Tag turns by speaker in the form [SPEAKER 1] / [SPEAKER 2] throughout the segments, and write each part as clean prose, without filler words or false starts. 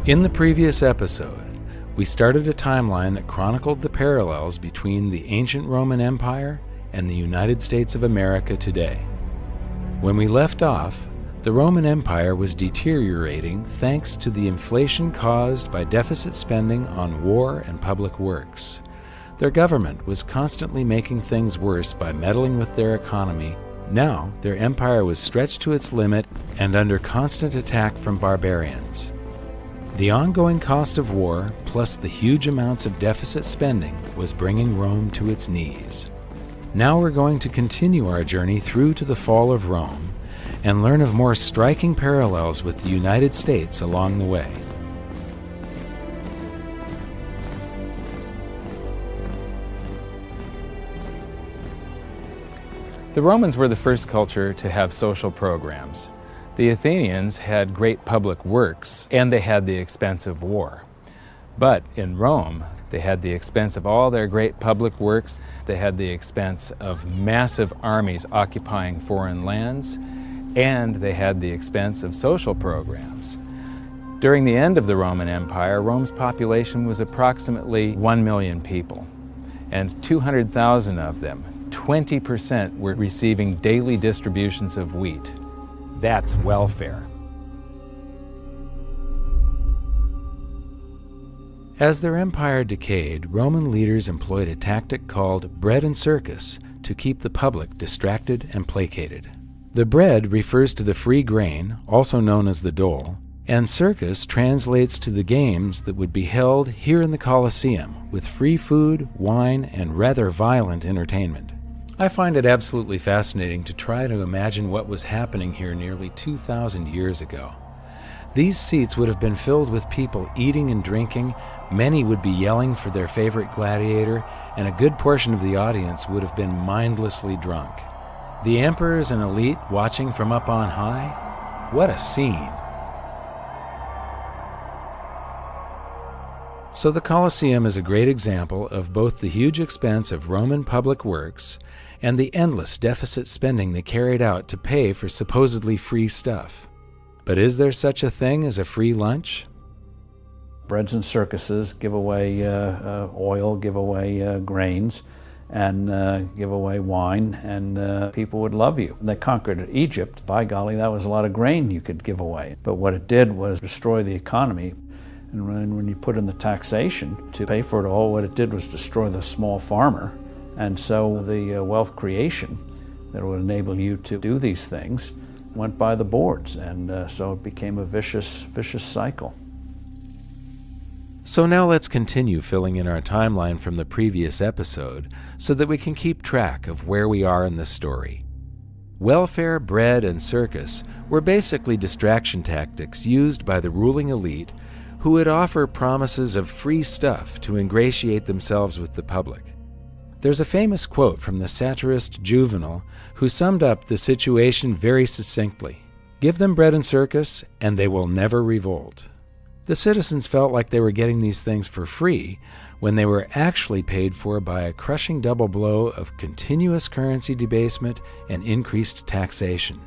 [SPEAKER 1] In the previous episode, we started a timeline that chronicled the parallels between the ancient Roman Empire and the United States of America today. When we left off, the Roman Empire was deteriorating thanks to the inflation caused by deficit spending on war and public works. Their government was constantly making things worse by meddling with their economy. Now, their empire was stretched to its limit and under constant attack from barbarians. The ongoing cost of war, plus the huge amounts of deficit spending, was bringing Rome to its knees. Now we're going to continue our journey through to the fall of Rome and learn of more striking parallels with the United States along the way.
[SPEAKER 2] The Romans were the first culture to have social programs. The Athenians had great public works, and they had the expense of war. But in Rome, they had the expense of all their great public works, they had the expense of massive armies occupying foreign lands, and they had the expense of social programs. During the end of the Roman Empire, Rome's population was approximately 1 million people, and 200,000 of them, 20%, were receiving daily distributions of wheat. That's welfare.
[SPEAKER 1] As their empire decayed, Roman leaders employed a tactic called bread and circus to keep the public distracted and placated. The bread refers to the free grain, also known as the dole, and circus translates to the games that would be held here in the Colosseum with free food, wine, and rather violent entertainment. I find it absolutely fascinating to try to imagine what was happening here nearly 2,000 years ago. These seats would have been filled with people eating and drinking, many would be yelling for their favorite gladiator, and a good portion of the audience would have been mindlessly drunk. The emperors and elite watching from up on high? What a scene! So the Colosseum is a great example of both the huge expense of Roman public works and the endless deficit spending they carried out to pay for supposedly free stuff. But is there such a thing as a free lunch?
[SPEAKER 3] Breads and circuses give away oil, give away grains, and give away wine, and people would love you. They conquered Egypt. By golly, that was a lot of grain you could give away. But what it did was destroy the economy. And when you put in the taxation to pay for it all, what it did was destroy the small farmer. And so the wealth creation that would enable you to do these things went by the boards, and so it became a vicious cycle.
[SPEAKER 1] So now let's continue filling in our timeline from the previous episode so that we can keep track of where we are in the story. Welfare, bread, and circus were basically distraction tactics used by the ruling elite who would offer promises of free stuff to ingratiate themselves with the public. There's a famous quote from the satirist Juvenal who summed up the situation very succinctly. Give them bread and circus, and they will never revolt. The citizens felt like they were getting these things for free when they were actually paid for by a crushing double blow of continuous currency debasement and increased taxation.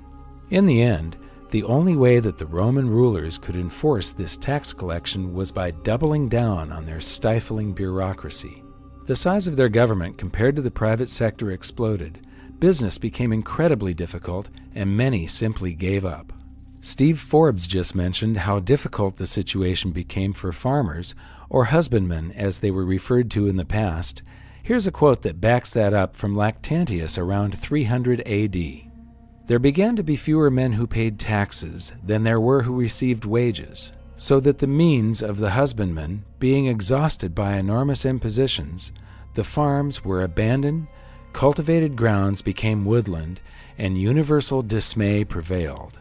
[SPEAKER 1] In the end, the only way that the Roman rulers could enforce this tax collection was by doubling down on their stifling bureaucracy. The size of their government compared to the private sector exploded. Business became incredibly difficult, and many simply gave up. Steve Forbes just mentioned how difficult the situation became for farmers, or husbandmen as they were referred to in the past. Here's a quote that backs that up from Lactantius around 300 AD. There began to be fewer men who paid taxes than there were who received wages, so that the means of the husbandman, being exhausted by enormous impositions, the farms were abandoned, cultivated grounds became woodland, and universal dismay prevailed.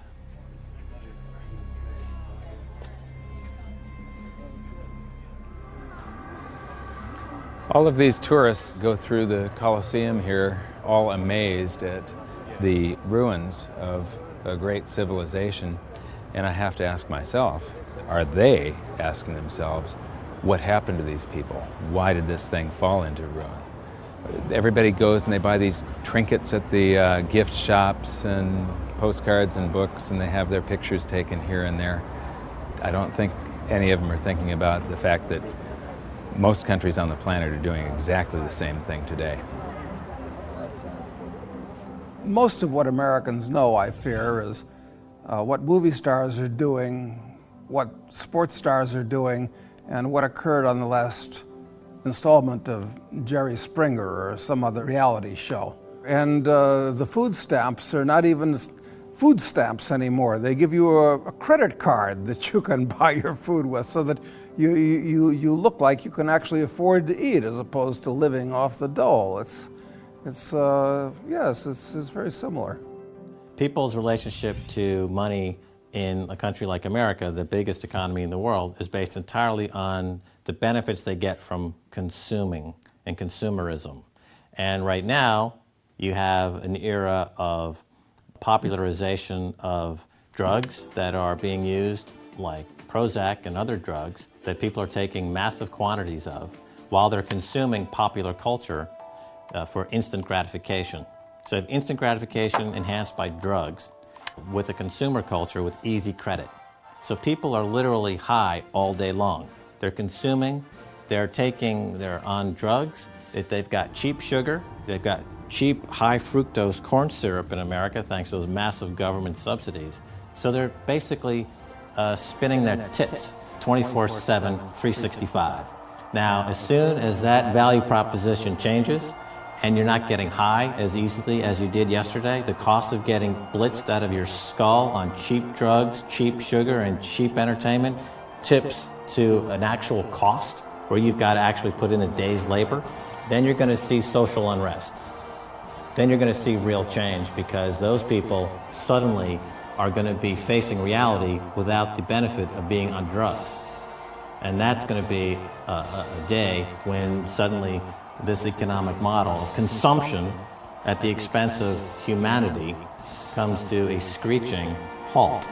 [SPEAKER 2] All of these tourists go through the Colosseum here, all amazed at the ruins of a great civilization, and I have to ask myself, are they asking themselves, what happened to these people? Why did this thing fall into ruin? Everybody goes and they buy these trinkets at the gift shops and postcards and books, and they have their pictures taken here and there. I don't think any of them are thinking about the fact that most countries on the planet are doing exactly the same thing today.
[SPEAKER 4] Most of what Americans know, I fear, is what movie stars are doing, what sports stars are doing, and what occurred on the last installment of Jerry Springer or some other reality show. And the food stamps are not even food stamps anymore. They give you a credit card that you can buy your food with, so that you look like you can actually afford to eat, as opposed to living off the dole. It's very similar.
[SPEAKER 5] People's relationship to money in a country like America, the biggest economy in the world, is based entirely on the benefits they get from consuming and consumerism. And right now, you have an era of popularization of drugs that are being used, like Prozac and other drugs, that people are taking massive quantities of while they're consuming popular culture for instant gratification. So you have instant gratification enhanced by drugs with a consumer culture with easy credit. So people are literally high all day long. They're consuming, they're on drugs, they've got cheap sugar, they've got cheap high fructose corn syrup in America thanks to those massive government subsidies. So they're basically spinning their tits 24/7, 365. Now, as soon as that value proposition changes and you're not getting high as easily as you did yesterday, the cost of getting blitzed out of your skull on cheap drugs, cheap sugar, and cheap entertainment tips to an actual cost where you've got to actually put in a day's labor, then you're going to see social unrest. Then you're going to see real change, because those people suddenly are going to be facing reality without the benefit of being on drugs. And that's going to be a day when suddenly this economic model of consumption at the expense of humanity comes to a screeching halt.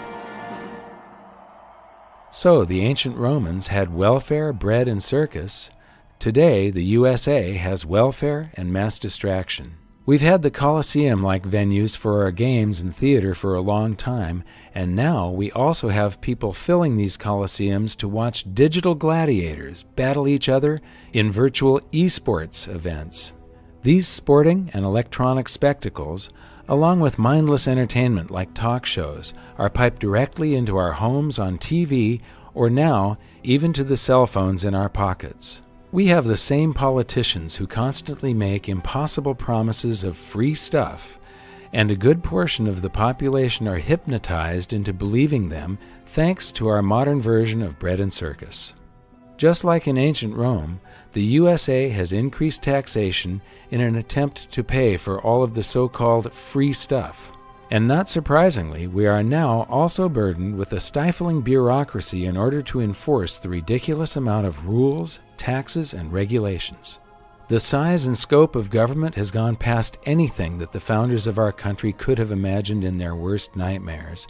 [SPEAKER 1] So the ancient Romans had welfare, bread, and circus. Today, the USA has welfare and mass distraction. We've had the Colosseum-like venues for our games and theater for a long time, and now we also have people filling these Colosseums to watch digital gladiators battle each other in virtual esports events. These sporting and electronic spectacles, along with mindless entertainment like talk shows, are piped directly into our homes on TV, or now even to the cell phones in our pockets. We have the same politicians who constantly make impossible promises of free stuff, and a good portion of the population are hypnotized into believing them thanks to our modern version of bread and circus. Just like in ancient Rome, the USA has increased taxation in an attempt to pay for all of the so-called free stuff. And not surprisingly, we are now also burdened with a stifling bureaucracy in order to enforce the ridiculous amount of rules, taxes, and regulations. The size and scope of government has gone past anything that the founders of our country could have imagined in their worst nightmares,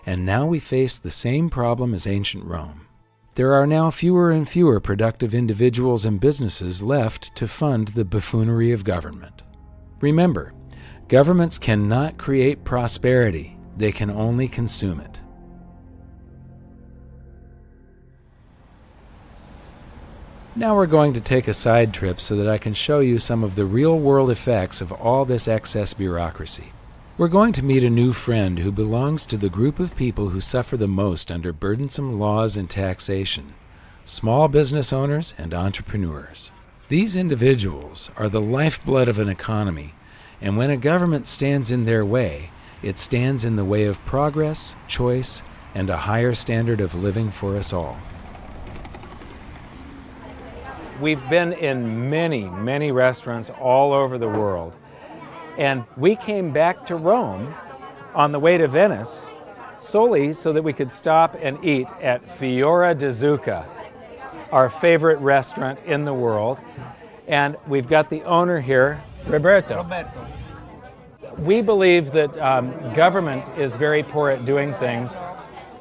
[SPEAKER 1] and now we face the same problem as ancient Rome. There are now fewer and fewer productive individuals and businesses left to fund the buffoonery of government. Remember, governments cannot create prosperity, they can only consume it. Now we're going to take a side trip so that I can show you some of the real-world effects of all this excess bureaucracy. We're going to meet a new friend who belongs to the group of people who suffer the most under burdensome laws and taxation: small business owners and entrepreneurs. These individuals are the lifeblood of an economy, and when a government stands in their way, it stands in the way of progress, choice, and a higher standard of living for us all.
[SPEAKER 2] We've been in many restaurants all over the world, and we came back to Rome on the way to Venice solely so that we could stop and eat at Fiora di Zucca, our favorite restaurant in the world. And we've got the owner here, Roberto. We believe that government is very poor at doing things,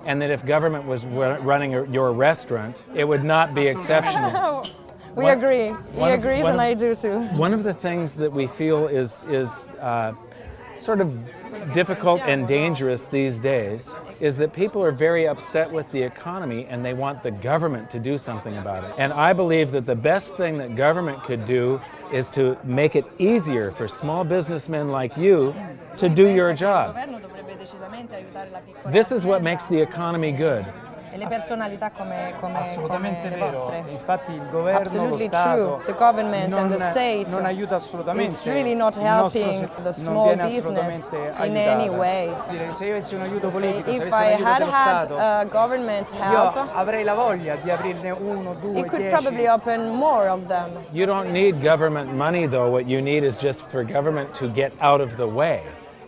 [SPEAKER 2] and that if government was running your restaurant, it would not be exceptional.
[SPEAKER 6] We agree. He agrees, and I do too.
[SPEAKER 2] One of the things that we feel is sort of difficult and dangerous these days is that people are very upset with the economy and they want the government to do something about it. And I believe that the best thing that government could do is to make it easier for small businessmen like you to do your job. This is what makes the economy good.
[SPEAKER 6] E le personalità come
[SPEAKER 7] Assolutamente
[SPEAKER 6] le
[SPEAKER 7] vero,
[SPEAKER 6] vostre.
[SPEAKER 7] infatti il governo,
[SPEAKER 6] Absolutely
[SPEAKER 7] lo Stato
[SPEAKER 6] true. The government and the state
[SPEAKER 7] non aiuta assolutamente,
[SPEAKER 6] is really not
[SPEAKER 7] il nostro
[SPEAKER 6] helping the
[SPEAKER 7] non
[SPEAKER 6] small
[SPEAKER 7] viene
[SPEAKER 6] business
[SPEAKER 7] assolutamente
[SPEAKER 6] in
[SPEAKER 7] aiutata.
[SPEAKER 6] any way.
[SPEAKER 7] Dire, se io avessi un aiuto politico, se
[SPEAKER 6] If
[SPEAKER 7] avessi
[SPEAKER 6] I
[SPEAKER 7] un aiuto
[SPEAKER 6] had
[SPEAKER 7] dello
[SPEAKER 6] had
[SPEAKER 7] Stato,
[SPEAKER 6] government
[SPEAKER 7] io
[SPEAKER 6] help,
[SPEAKER 7] avrei la voglia di aprirne uno, due,
[SPEAKER 6] it could
[SPEAKER 7] 10.
[SPEAKER 6] probably open more of them.
[SPEAKER 2] You don't need government money, though. What you need is just for government to get out of the way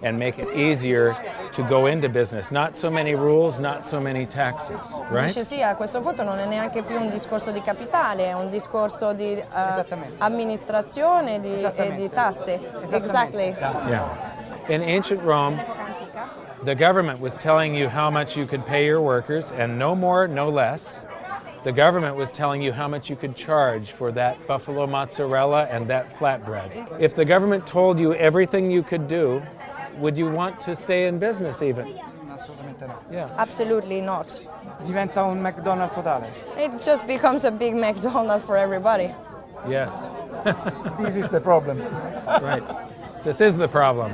[SPEAKER 2] and make it easier to go into business. Not so many rules, not so many taxes, right?
[SPEAKER 6] Dice sì, a questo punto non è neanche più un discorso di capitale, è un discorso di amministrazione e di tasse. Exactly.
[SPEAKER 2] Yeah. In ancient Rome, the government was telling you how much you could pay your workers, and no more, no less. The government was telling you how much you could charge for that buffalo mozzarella and that flatbread. If the government told you everything you could do, would you want to stay in business even?
[SPEAKER 7] Assolutamente no.
[SPEAKER 2] Yeah.
[SPEAKER 6] Absolutely not.
[SPEAKER 7] Diventa un McDonald's totale.
[SPEAKER 6] It just becomes a big McDonald's for everybody.
[SPEAKER 2] Yes.
[SPEAKER 7] This is the problem.
[SPEAKER 2] Right. This is the problem.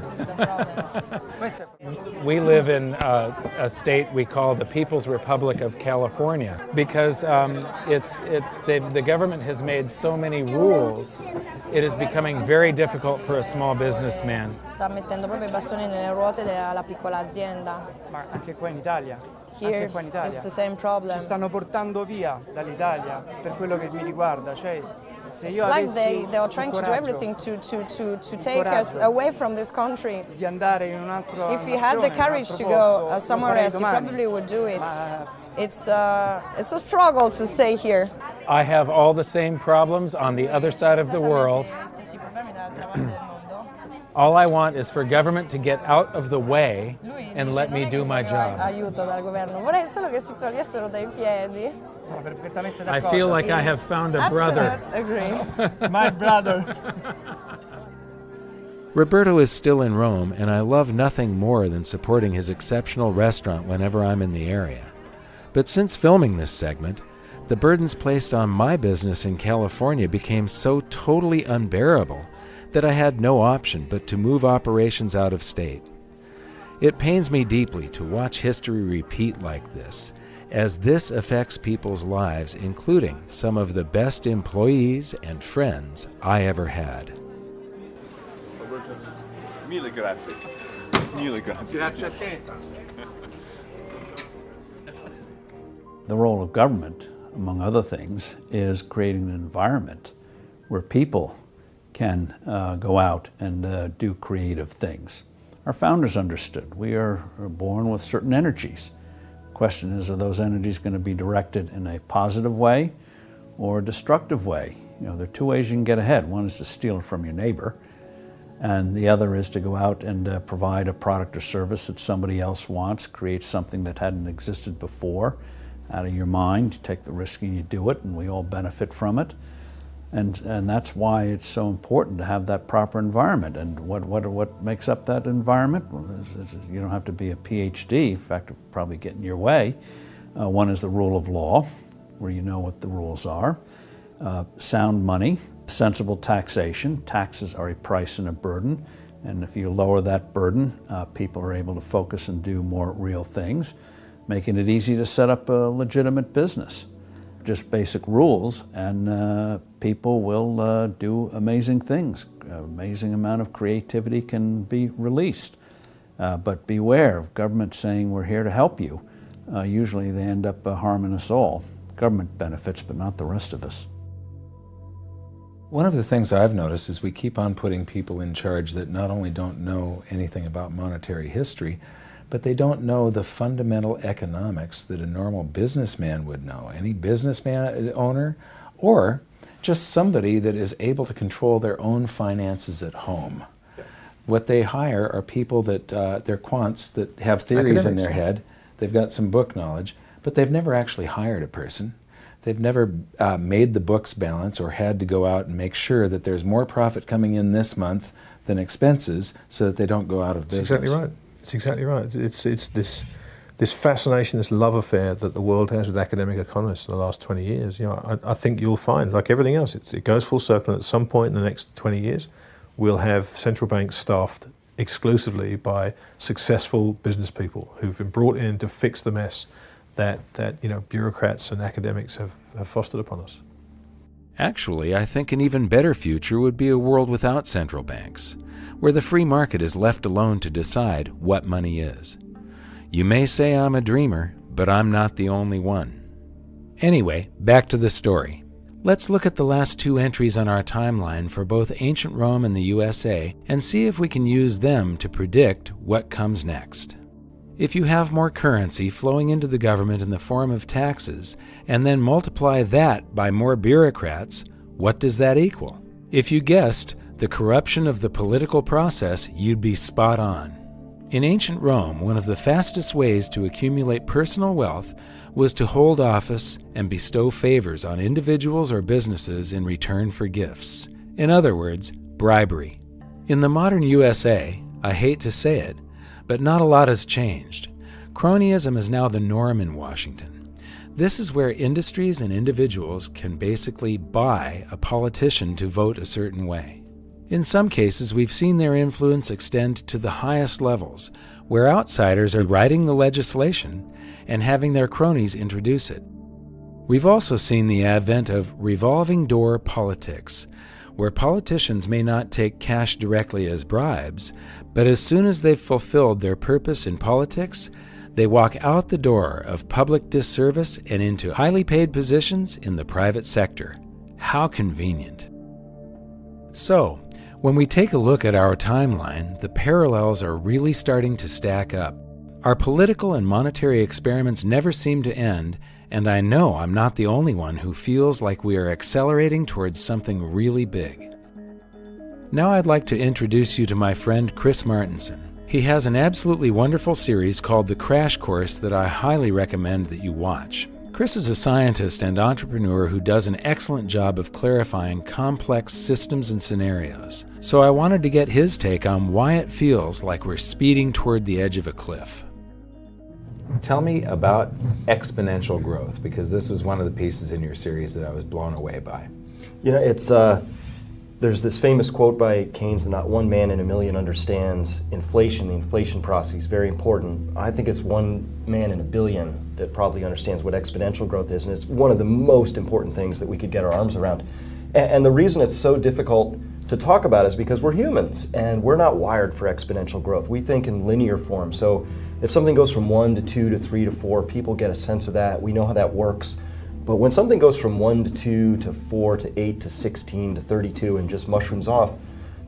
[SPEAKER 7] Questo è
[SPEAKER 2] We live in a state we call the People's Republic of California because the government has made so many rules, it is becoming very difficult for a small businessman.
[SPEAKER 6] Sta mettendo proprio i bastoni nelle ruote della piccola azienda.
[SPEAKER 7] ma anche qua in Italia.
[SPEAKER 6] Here
[SPEAKER 7] Anche qua in Italia.
[SPEAKER 6] it's the same problem.
[SPEAKER 7] Ci stanno portando via dall'Italia per quello che mi riguarda, cioè se
[SPEAKER 6] It's
[SPEAKER 7] io
[SPEAKER 6] like
[SPEAKER 7] avessi
[SPEAKER 6] they are
[SPEAKER 7] il
[SPEAKER 6] trying to do
[SPEAKER 7] coraggio
[SPEAKER 6] everything to take us away from this country.
[SPEAKER 7] di andare in un altro
[SPEAKER 6] If you had the courage to go somewhere else, you probably would do it.
[SPEAKER 7] Ma
[SPEAKER 6] It's a struggle to stay here.
[SPEAKER 2] I have all the same problems on the other side of the world. All I want is for government to get out of the way and let me do my job.
[SPEAKER 6] Aiuto dal governo. Vorrei solo che si togliessero dai piedi.
[SPEAKER 7] sono perfettamente
[SPEAKER 2] I
[SPEAKER 7] d'accordo.
[SPEAKER 2] feel like I have found a brother.
[SPEAKER 6] Absolutely agree.
[SPEAKER 7] My brother.
[SPEAKER 1] Roberto is still in Rome, and I love nothing more than supporting his exceptional restaurant whenever I'm in the area. But since filming this segment, the burdens placed on my business in California became so totally unbearable that I had no option but to move operations out of state. It pains me deeply to watch history repeat like this, as this affects people's lives, including some of the best employees and friends I ever had.
[SPEAKER 8] Mille grazie. Mille grazie.
[SPEAKER 7] Grazie a te.
[SPEAKER 3] The role of government, among other things, is creating an environment where people can go out and do creative things. Our founders understood we are born with certain energies. The question is, are those energies going to be directed in a positive way or a destructive way? You know, there are two ways you can get ahead. One is to steal it from your neighbor, and the other is to go out and provide a product or service that somebody else wants, create something that hadn't existed before out of your mind. You take the risk and you do it, and we all benefit from it. And that's why it's so important to have that proper environment. And what makes up that environment? Well, you don't have to be a PhD. In fact, it'll probably get in your way. One is the rule of law, where you know what the rules are. Sound money, sensible taxation. Taxes are a price and a burden. And if you lower that burden, people are able to focus and do more real things, making it easy to set up a legitimate business. Just basic rules, and people will do amazing things. Amazing amount of creativity can be released. But beware of government saying we're here to help you. Usually they end up harming us all. Government benefits, but not the rest of us.
[SPEAKER 1] One of the things I've noticed is we keep on putting people in charge that not only don't know anything about monetary history, but they don't know the fundamental economics that a normal businessman would know. Any businessman owner, or just somebody that is able to control their own finances at home. What they hire are people that, they're quants that have theories in their head. They've got some book knowledge, but they've never actually hired a person. They've never made the books balance or had to go out and make sure that there's more profit coming in this month than expenses so that they don't go out of business.
[SPEAKER 9] That's exactly right. It's exactly right. It's this fascination, this love affair that the world has with academic economists in the last 20 years. You know, I think you'll find, like everything else, it goes full circle. At some point in the next 20 years, we'll have central banks staffed exclusively by successful business people who've been brought in to fix the mess that bureaucrats and academics have fostered upon us.
[SPEAKER 1] Actually, I think an even better future would be a world without central banks, where the free market is left alone to decide what money is. You may say I'm a dreamer, but I'm not the only one. Anyway, back to the story. Let's look at the last 2 entries on our timeline for both ancient Rome and the USA and see if we can use them to predict what comes next. If you have more currency flowing into the government in the form of taxes, and then multiply that by more bureaucrats, what does that equal? If you guessed the corruption of the political process, you'd be spot on. In ancient Rome, one of the fastest ways to accumulate personal wealth was to hold office and bestow favors on individuals or businesses in return for gifts. In other words, bribery. In the modern USA, I hate to say it, but not a lot has changed. Cronyism is now the norm in Washington. This is where industries and individuals can basically buy a politician to vote a certain way. In some cases, we've seen their influence extend to the highest levels, where outsiders are writing the legislation and having their cronies introduce it. We've also seen the advent of revolving door politics, where politicians may not take cash directly as bribes, but as soon as they've fulfilled their purpose in politics, they walk out the door of public disservice and into highly paid positions in the private sector. How convenient. So, when we take a look at our timeline, the parallels are really starting to stack up. Our political and monetary experiments never seem to end, and I know I'm not the only one who feels like we are accelerating towards something really big. Now I'd like to introduce you to my friend Chris Martenson. He has an absolutely wonderful series called The Crash Course that I highly recommend that you watch. Chris is a scientist and entrepreneur who does an excellent job of clarifying complex systems and scenarios. So I wanted to get his take on why it feels like we're speeding toward the edge of a cliff. Tell me about exponential growth, because this was one of the pieces in your series that I was blown away by.
[SPEAKER 10] You know, it's there's this famous quote by Keynes that not one man in a million understands inflation. The inflation process is very important. I think it's one man in a billion that probably understands what exponential growth is, and it's one of the most important things that we could get our arms around. And the reason it's so difficult to talk about is because we're humans, and we're not wired for exponential growth. We think in linear form. So if something goes from 1 to 2 to 3 to 4, people get a sense of that. We know how that works. But when something goes from 1 to 2 to 4 to 8 to 16 to 32 and just mushrooms off,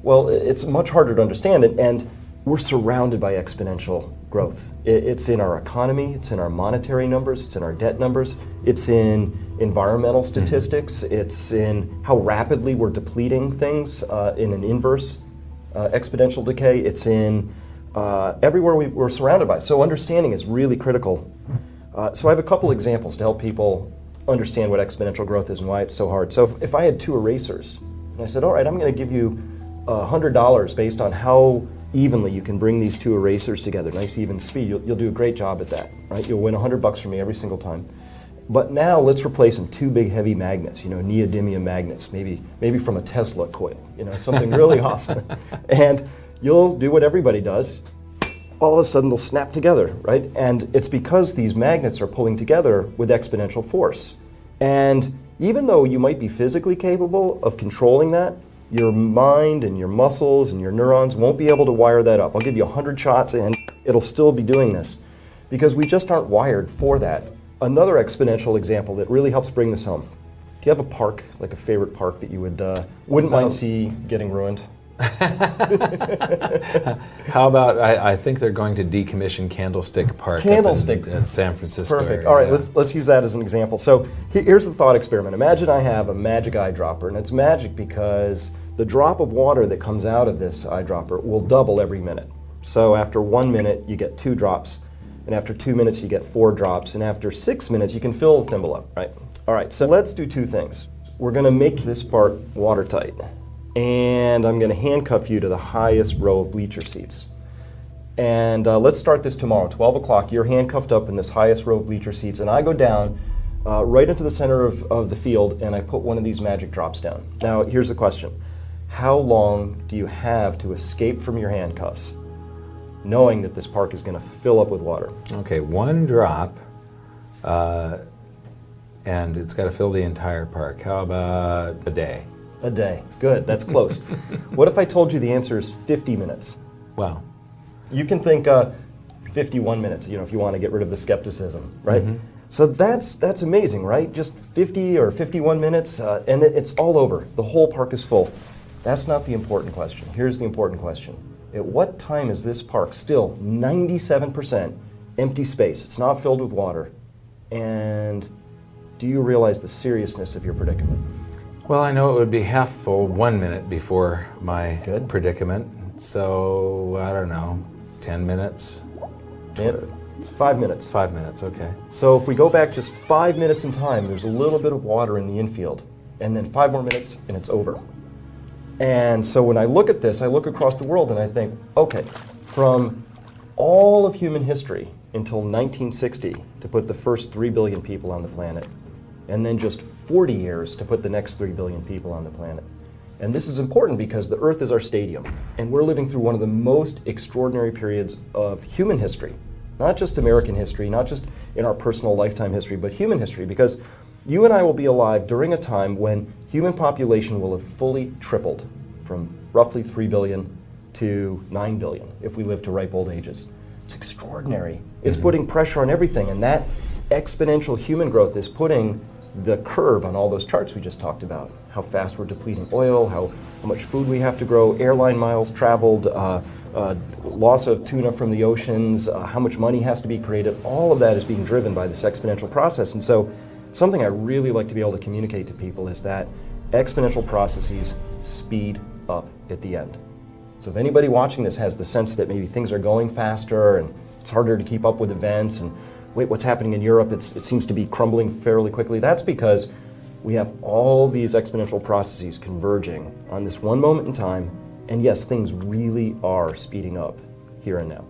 [SPEAKER 10] well, it's much harder to understand it, and we're surrounded by exponential growth. It's in our economy, it's in our monetary numbers, it's in our debt numbers, it's in environmental statistics, it's in how rapidly we're depleting things in an inverse exponential decay, it's in everywhere we're surrounded by. So understanding is really critical. So I have a couple examples to help people understand what exponential growth is and why it's so hard. So if I had 2 erasers, and I said, all right, I'm going to give you $100 based on how evenly you can bring these 2 erasers together, nice even speed, you'll do a great job at that, right? You'll win $100 from me every single time. But now let's replace them 2 big heavy magnets, neodymium magnets, maybe from a Tesla coil, something really awesome. And you'll do what everybody does. All of a sudden they'll snap together, right? And it's because these magnets are pulling together with exponential force. And even though you might be physically capable of controlling that, your mind and your muscles and your neurons won't be able to wire that up. I'll give you 100 shots and it'll still be doing this because we just aren't wired for that. Another exponential example that really helps bring this home. Do you have a park, like a favorite park that you wouldn't mind see getting ruined?
[SPEAKER 1] How about, I think they're going to decommission Candlestick Park
[SPEAKER 10] Candlestick.
[SPEAKER 1] in San Francisco.
[SPEAKER 10] Perfect.
[SPEAKER 1] Area.
[SPEAKER 10] All right, let's use that as an example. So here's the thought experiment. Imagine I have a magic eyedropper, and it's magic because the drop of water that comes out of this eyedropper will double every minute. So after 1 minute, you get 2 drops, and after 2 minutes, you get 4 drops, and after 6 minutes, you can fill the thimble up, right? All right, so let's do 2 things. We're going to make this part watertight. and I'm going to handcuff you to the highest row of bleacher seats. And let's start this tomorrow, 12 o'clock. You're handcuffed up in this highest row of bleacher seats, and I go down right into the center of the field, and I put one of these magic drops down. Now, here's the question. How long do you have to escape from your handcuffs, knowing that this park is going to fill up with water?
[SPEAKER 2] Okay, one drop, and it's got to fill the entire park. How about a day?
[SPEAKER 10] A day. Good, that's close. What if I told you the answer is 50 minutes?
[SPEAKER 2] Wow.
[SPEAKER 10] You can think 51 minutes, if you want to get rid of the skepticism, right?
[SPEAKER 2] Mm-hmm.
[SPEAKER 10] So that's amazing, right? Just 50 or 51 minutes, and it's all over. The whole park is full. That's not the important question. Here's the important question. At what time is this park still 97% empty space? It's not filled with water. And do you realize the seriousness of your predicament?
[SPEAKER 2] Well, I know it would be half full 1 minute before my predicament. So, I don't know, 10 minutes?
[SPEAKER 10] It's 5 minutes.
[SPEAKER 2] 5 minutes, okay.
[SPEAKER 10] So if we go back just 5 minutes in time, there's a little bit of water in the infield. And then 5 more minutes and it's over. And so when I look at this, I look across the world and I think, okay, from all of human history until 1960 to put the first 3 billion people on the planet, and then just 40 years to put the next 3 billion people on the planet. And this is important because the Earth is our stadium, and we're living through one of the most extraordinary periods of human history. Not just American history, not just in our personal lifetime history, but human history, because you and I will be alive during a time when human population will have fully tripled from roughly 3 billion to 9 billion if we live to ripe old ages. It's extraordinary. It's putting pressure on everything, and that exponential human growth is putting the curve on all those charts we just talked about. How fast we're depleting oil, how much food we have to grow, airline miles traveled, loss of tuna from the oceans, how much money has to be created. All of that is being driven by this exponential process. And so something I really like to be able to communicate to people is that exponential processes speed up at the end. So if anybody watching this has the sense that maybe things are going faster and it's harder to keep up with events, and wait, what's happening in Europe, it seems to be crumbling fairly quickly, that's because we have all these exponential processes converging on this one moment in time, and yes, things really are speeding up here and now.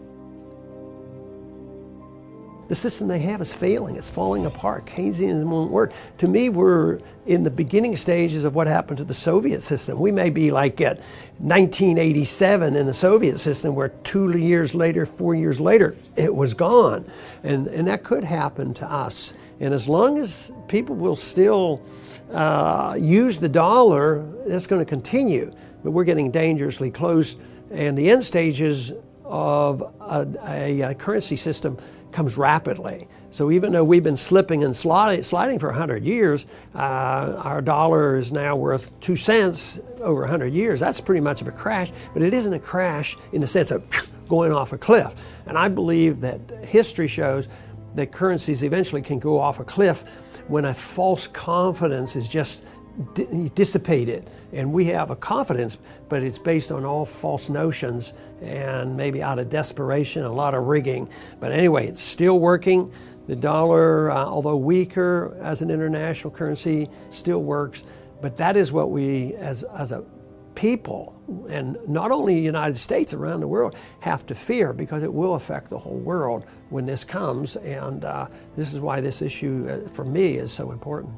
[SPEAKER 11] The system they have is failing. It's falling apart. Keynesianism won't work. To me, we're in the beginning stages of what happened to the Soviet system. We may be like at 1987 in the Soviet system, where 2 years later, 4 years later, it was gone. And that could happen to us. And as long as people will still use the dollar, that's going to continue. But we're getting dangerously close. And the end stages of a currency system comes rapidly. So even though we've been slipping and sliding for 100 years, our dollar is now worth 2 cents over 100 years. That's pretty much of a crash, but it isn't a crash in the sense of going off a cliff. And I believe that history shows that currencies eventually can go off a cliff when a false confidence is just dissipated. And we have a confidence, but it's based on all false notions and maybe out of desperation, a lot of rigging. But anyway, it's still working. The dollar, although weaker as an international currency, still works. But that is what we, as a people, and not only the United States, around the world, have to fear, because it will affect the whole world when this comes. And this is why this issue, for me, is so important.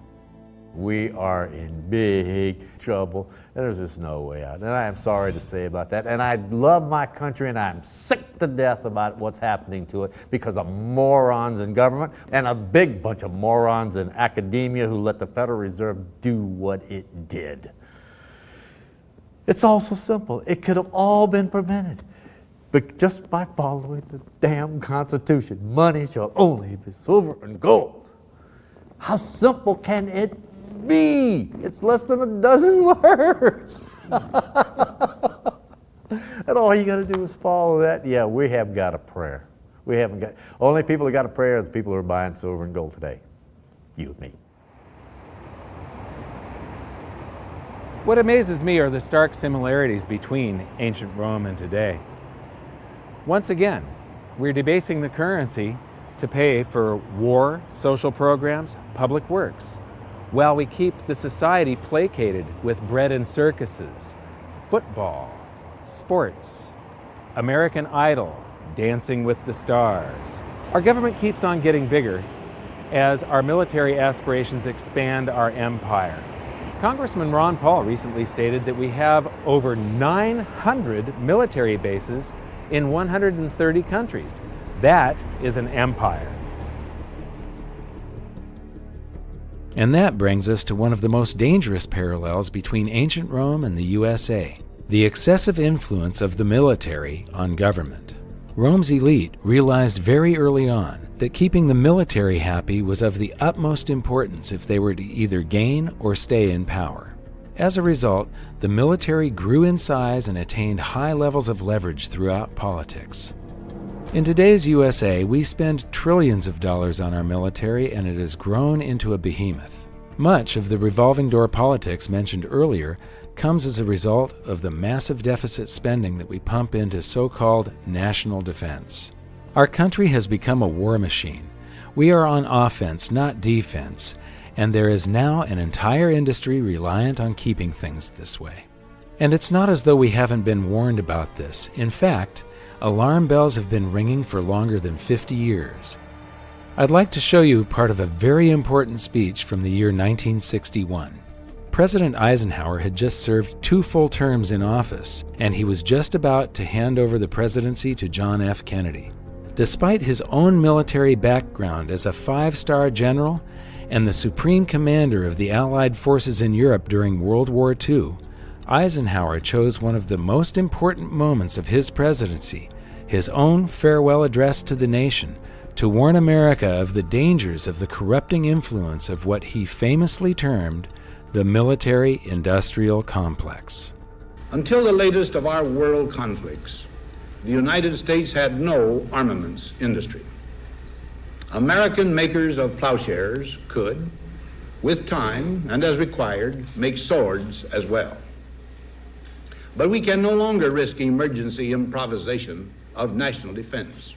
[SPEAKER 12] We are in big trouble, and there's just no way out. And I am sorry to say about that. And I love my country, and I'm sick to death about what's happening to it because of morons in government and a big bunch of morons in academia who let the Federal Reserve do what it did. It's all so simple. It could have all been prevented, but just by following the damn Constitution. Money shall only be silver and gold. How simple can it be? It's less than a dozen words. And all you got to do is follow that. Yeah, we have got a prayer. We haven't got, only people who got a prayer are the people who are buying silver and gold today. You and me.
[SPEAKER 2] What amazes me are the stark similarities between ancient Rome and today. Once again, we're debasing the currency to pay for war, social programs, public works, while we keep the society placated with bread and circuses, football, sports, American Idol, Dancing with the Stars. Our government keeps on getting bigger as our military aspirations expand our empire. Congressman Ron Paul recently stated that we have over 900 military bases in 130 countries. That is an empire.
[SPEAKER 1] And that brings us to one of the most dangerous parallels between ancient Rome and the USA, the excessive influence of the military on government. Rome's elite realized very early on that keeping the military happy was of the utmost importance if they were to either gain or stay in power. As a result, the military grew in size and attained high levels of leverage throughout politics. In today's USA, we spend trillions of dollars on our military, and it has grown into a behemoth. Much of the revolving door politics mentioned earlier comes as a result of the massive deficit spending that we pump into so-called national defense. Our country has become a war machine. We are on offense, not defense, and there is now an entire industry reliant on keeping things this way. And it's not as though we haven't been warned about this. In fact, alarm bells have been ringing for longer than 50 years. I'd like to show you part of a very important speech from the year 1961. President Eisenhower had just served 2 full terms in office, and he was just about to hand over the presidency to John F. Kennedy. Despite his own military background as a 5-star general and the supreme commander of the Allied forces in Europe during World War II, Eisenhower chose one of the most important moments of his presidency, his own farewell address to the nation, to warn America of the dangers of the corrupting influence of what he famously termed the military-industrial complex.
[SPEAKER 13] Until the latest of our world conflicts, the United States had no armaments industry. American makers of plowshares could, with time and as required, make swords as well. But we can no longer risk emergency improvisation of national defense.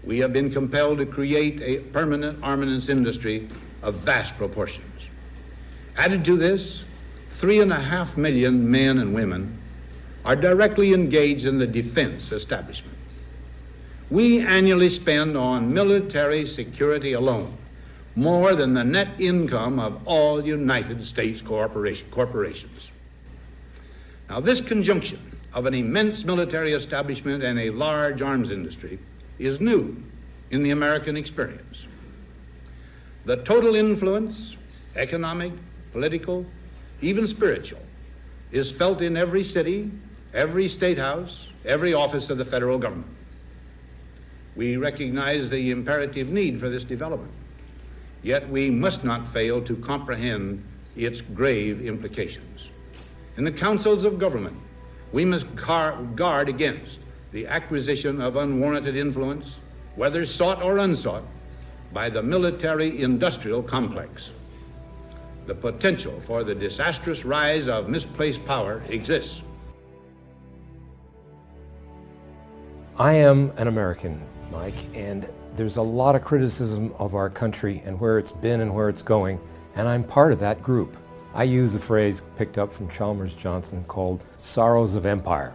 [SPEAKER 13] We have been compelled to create a permanent armaments industry of vast proportions. Added to this, 3.5 million men and women are directly engaged in the defense establishment. We annually spend on military security alone more than the net income of all United States corporations. Now, this conjunction of an immense military establishment and a large arms industry is new in the American experience. The total influence, economic, political, even spiritual, is felt in every city, every state house, every office of the federal government. We recognize the imperative need for this development, yet we must not fail to comprehend its grave implications. In the councils of government, we must guard against the acquisition of unwarranted influence, whether sought or unsought, by the military-industrial complex. The potential for the disastrous rise of misplaced power exists.
[SPEAKER 14] I am an American, Mike, and there's a lot of criticism of our country and where it's been and where it's going, and I'm part of that group. I use a phrase picked up from Chalmers Johnson called sorrows of empire.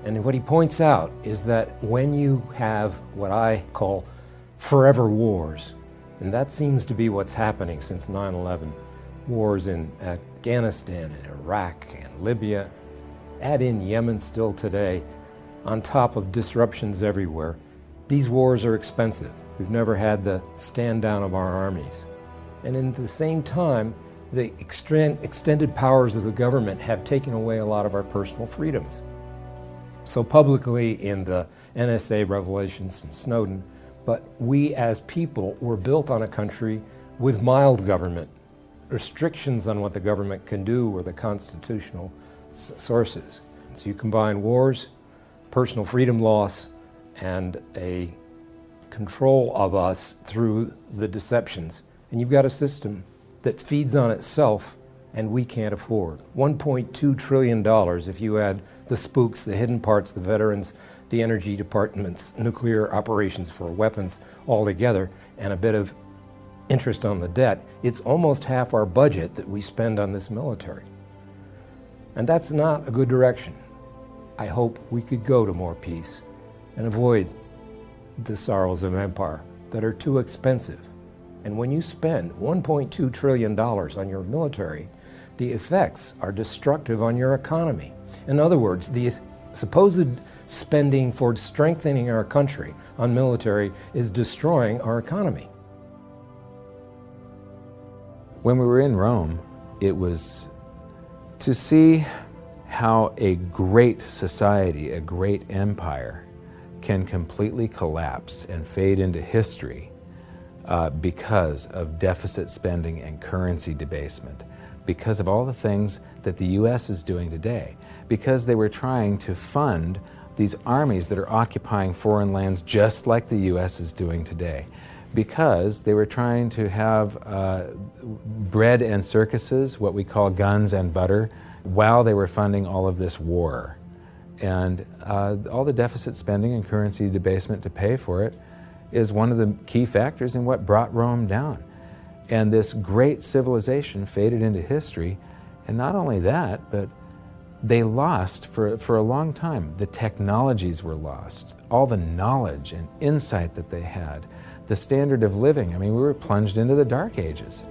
[SPEAKER 14] And what he points out is that when you have what I call forever wars, and that seems to be what's happening since 9/11, wars in Afghanistan and Iraq and Libya, add in Yemen still today, on top of disruptions everywhere. These wars are expensive. We've never had the stand down of our armies. And at the same time, the extended powers of the government have taken away a lot of our personal freedoms. So publicly in the NSA revelations from Snowden, but we as people were built on a country with mild government. Restrictions on what the government can do were the constitutional sources. So you combine wars, personal freedom loss, and a control of us through the deceptions. And you've got a system that feeds on itself and we can't afford. $1.2 trillion if you add the spooks, the hidden parts, the veterans, the energy departments, nuclear operations for weapons all together, and a bit of interest on the debt. It's almost half our budget that we spend on this military. And that's not a good direction. I hope we could go to more peace and avoid the sorrows of empire that are too expensive. And when you spend $1.2 trillion on your military, the effects are destructive on your economy. In other words, the supposed spending for strengthening our country on military is destroying our economy.
[SPEAKER 2] When we were in Rome, it was to see how a great society, a great empire, can completely collapse and fade into history because of deficit spending and currency debasement, because of all the things that the U.S. is doing today, because they were trying to fund these armies that are occupying foreign lands just like the U.S. is doing today, because they were trying to have bread and circuses, what we call guns and butter, while they were funding all of this war. And all the deficit spending and currency debasement to pay for it is one of the key factors in what brought Rome down. And this great civilization faded into history, and not only that, but they lost for a long time. The technologies were lost, all the knowledge and insight that they had, the standard of living. I mean, we were plunged into the Dark Ages.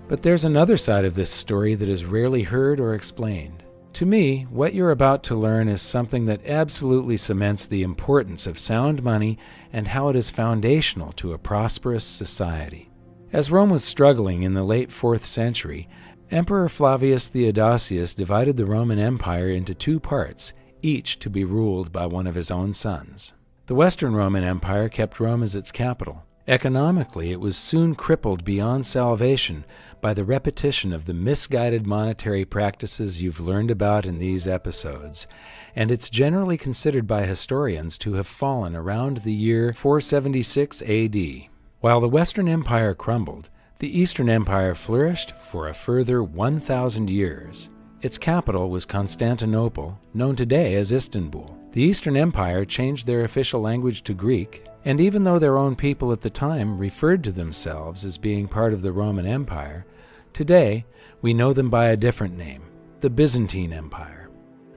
[SPEAKER 1] But there's another side of this story that is rarely heard or explained. To me, what you're about to learn is something that absolutely cements the importance of sound money and how it is foundational to a prosperous society. As Rome was struggling in the late 4th century, Emperor Flavius Theodosius divided the Roman Empire into two parts, each to be ruled by one of his own sons. The Western Roman Empire kept Rome as its capital. Economically, it was soon crippled beyond salvation by the repetition of the misguided monetary practices you've learned about in these episodes, and it's generally considered by historians to have fallen around the year 476 AD. While the Western Empire crumbled, the Eastern Empire flourished for a further 1,000 years. Its capital was Constantinople, known today as Istanbul. The Eastern Empire changed their official language to Greek, and even though their own people at the time referred to themselves as being part of the Roman Empire, today we know them by a different name, the Byzantine Empire.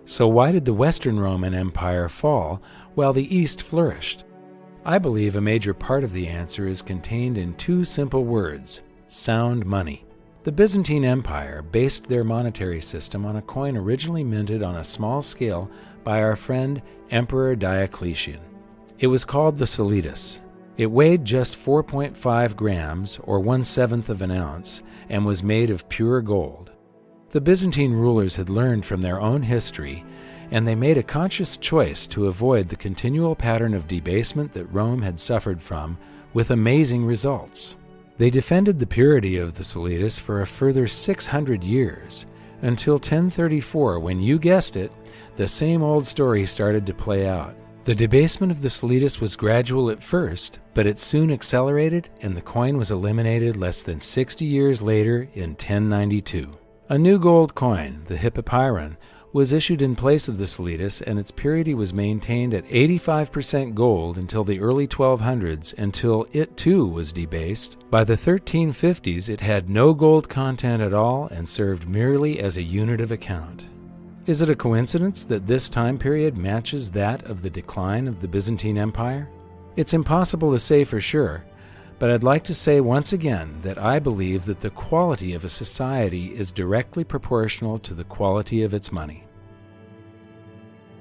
[SPEAKER 1] So why did the Western Roman Empire fall while the East flourished? I believe a major part of the answer is contained in two simple words: sound money. The Byzantine Empire based their monetary system on a coin originally minted on a small scale by our friend Emperor Diocletian. It was called the Solitas. It weighed just 4.5 grams, or 1/7 of an ounce, and was made of pure gold. The Byzantine rulers had learned from their own history, and they made a conscious choice to avoid the continual pattern of debasement that Rome had suffered from, with amazing results. They defended the purity of the Solitas for a further 600 years, until 1034, when, you guessed it, the same old story started to play out. The debasement of the Solitas was gradual at first, but it soon accelerated, and the coin was eliminated less than 60 years later in 1092. A new gold coin, the Hippopyron, was issued in place of the Solitas, and its purity was maintained at 85% gold until the early 1200s, until it too was debased. By the 1350s, it had no gold content at all and served merely as a unit of account. Is it a coincidence that this time period matches that of the decline of the Byzantine Empire? It's impossible to say for sure, but I'd like to say once again that I believe that the quality of a society is directly proportional to the quality of its money.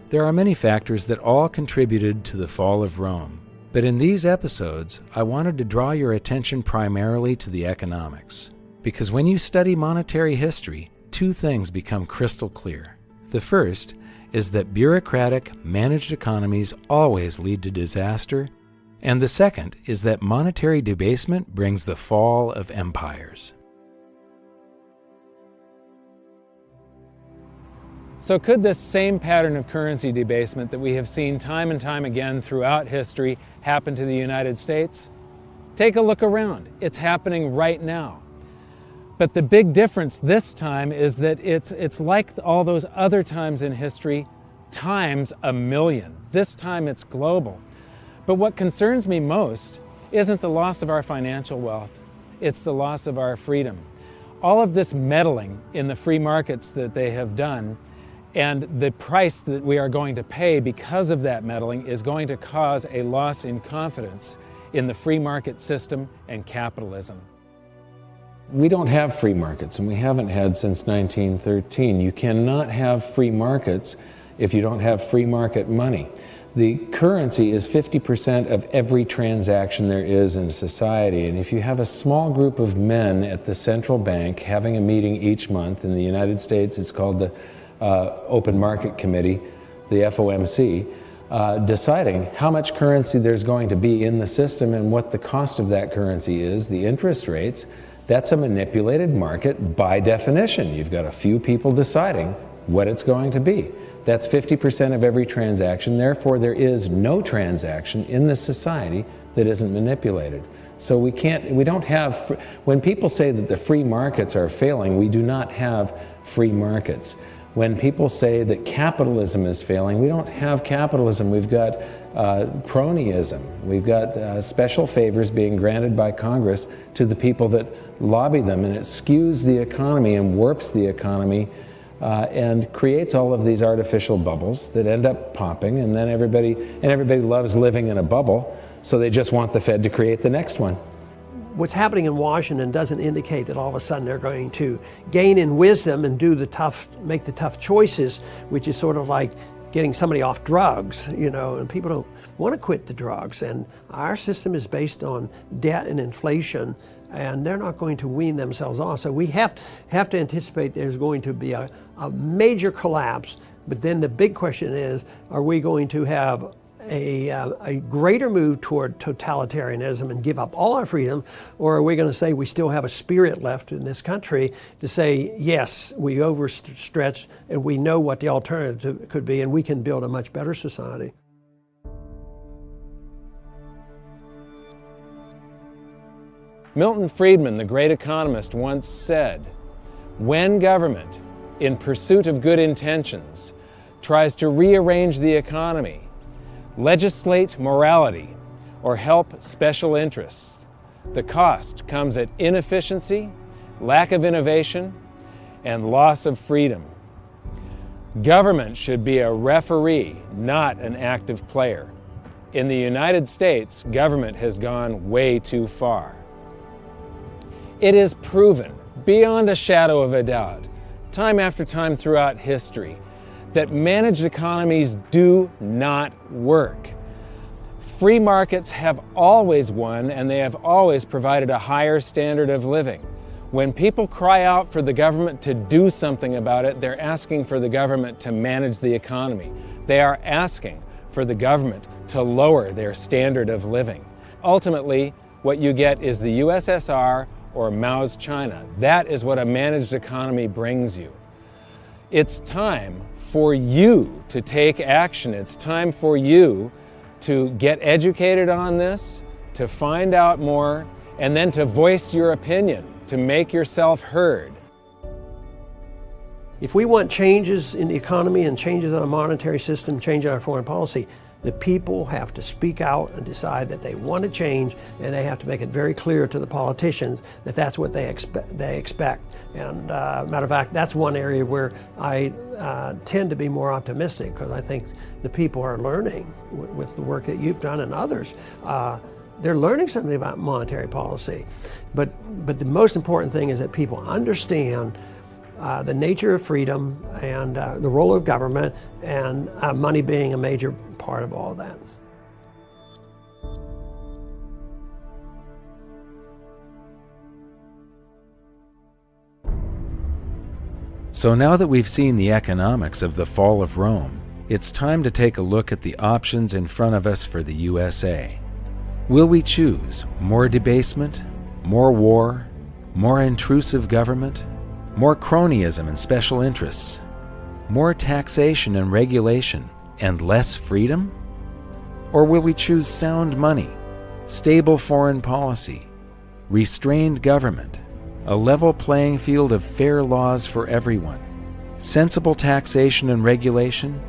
[SPEAKER 1] There are many factors that all contributed to the fall of Rome, but in these episodes, I wanted to draw your attention primarily to the economics. Because when you study monetary history, two things become crystal clear. The first is that bureaucratic, managed economies always lead to disaster, and the second is that monetary debasement brings the fall of empires.
[SPEAKER 2] So could this same pattern of currency debasement that we have seen time and time again throughout history happen to the United States? Take a look around. It's happening right now. But the big difference this time is that it's like all those other times in history, times 1,000,000. This time it's global. But what concerns me most isn't the loss of our financial wealth, it's the loss of our freedom. All of this meddling in the free markets that they have done, and the price that we are going to pay because of that meddling, is going to cause a loss in confidence in the free market system and capitalism.
[SPEAKER 1] We don't have free markets, and we haven't had since 1913. You cannot have free markets if you don't have free market money. The currency is 50% of every transaction there is in society, and if you have a small group of men at the central bank having a meeting each month, in the United States it's called the Open Market Committee, the FOMC, deciding how much currency there's going to be in the system and what the cost of that currency is, the interest rates, that's a manipulated market by definition. You've got a few people deciding what it's going to be. That's 50% of every transaction. Therefore, there is no transaction in this society that isn't manipulated. So we don't have, when people say that the free markets are failing, we do not have free markets. When people say that capitalism is failing, we don't have capitalism. We've got cronyism. We've got special favors being granted by Congress to the people that lobby them, and it skews the economy and warps the economy and creates all of these artificial bubbles that end up popping, and then everybody loves living in a bubble, so they just want the Fed to create the next one.
[SPEAKER 11] What's happening in Washington doesn't indicate that all of a sudden they're going to gain in wisdom and make the tough choices, which is sort of like getting somebody off drugs, and people don't want to quit the drugs. And our system is based on debt and inflation, and they're not going to wean themselves off. So we have to anticipate there's going to be a major collapse. But then the big question is, are we going to have a greater move toward totalitarianism and give up all our freedom, or are we going to say we still have a spirit left in this country to say, yes, we overstretched and we know what the alternative could be, and we can build a much better society?
[SPEAKER 2] Milton Friedman, the great economist, once said, "When government, in pursuit of good intentions, tries to rearrange the economy, legislate morality, or help special interests, the cost comes at inefficiency, lack of innovation, and loss of freedom. Government should be a referee, not an active player. In the United States, government has gone way too far." It is proven, beyond a shadow of a doubt, time after time throughout history, that managed economies do not work. Free markets have always won, and they have always provided a higher standard of living. When people cry out for the government to do something about it, they're asking for the government to manage the economy. They are asking for the government to lower their standard of living. Ultimately, what you get is the USSR or Mao's China. That is what a managed economy brings you. It's time for you to take action. It's time for you to get educated on this, to find out more, and then to voice your opinion, to make yourself heard.
[SPEAKER 11] If we want changes in the economy and changes in our monetary system, change in our foreign policy, the people have to speak out and decide that they want to change, and they have to make it very clear to the politicians that that's what they expect. And matter of fact, that's one area where I tend to be more optimistic, because I think the people are learning with the work that you've done and others. They're learning something about monetary policy. But the most important thing is that people understand the nature of freedom and the role of government, and money being a major part of all that.
[SPEAKER 1] So now that we've seen the economics of the fall of Rome, it's time to take a look at the options in front of us for the USA. Will we choose more debasement, more war, more intrusive government, more cronyism and special interests, more taxation and regulation, and less freedom? Or will we choose sound money, stable foreign policy, restrained government, a level playing field of fair laws for everyone, sensible taxation and regulation,